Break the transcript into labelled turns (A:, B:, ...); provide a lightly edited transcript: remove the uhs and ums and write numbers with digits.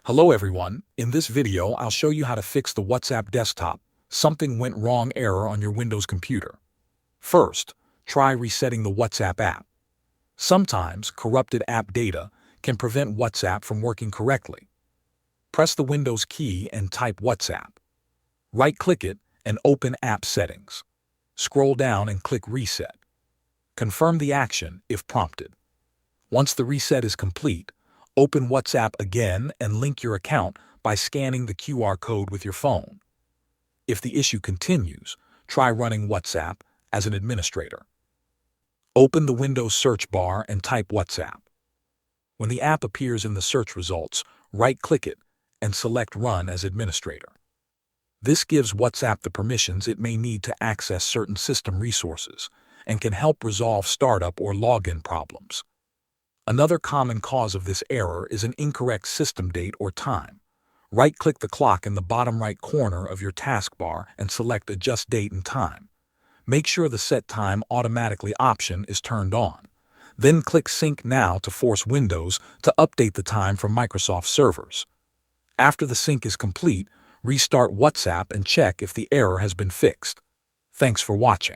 A: Hello everyone, in this video I'll show you how to fix the WhatsApp desktop something went wrong error on your Windows computer. First, try resetting the WhatsApp app. Sometimes corrupted app data can prevent WhatsApp from working correctly. Press the Windows key and type WhatsApp. Right-click it and open App Settings. Scroll down and click Reset. Confirm the action if prompted. Once the reset is complete, open WhatsApp again and link your account by scanning the QR code with your phone. If the issue continues, try running WhatsApp as an administrator. Open the Windows search bar and type WhatsApp. When the app appears in the search results, right-click it and select Run as administrator. This gives WhatsApp the permissions it may need to access certain system resources and can help resolve startup or login problems. Another common cause of this error is an incorrect system date or time. Right-click the clock in the bottom right corner of your taskbar and select Adjust Date and Time. Make sure the Set Time Automatically option is turned on. Then click Sync Now to force Windows to update the time from Microsoft servers. After the sync is complete, restart WhatsApp and check if the error has been fixed. Thanks for watching.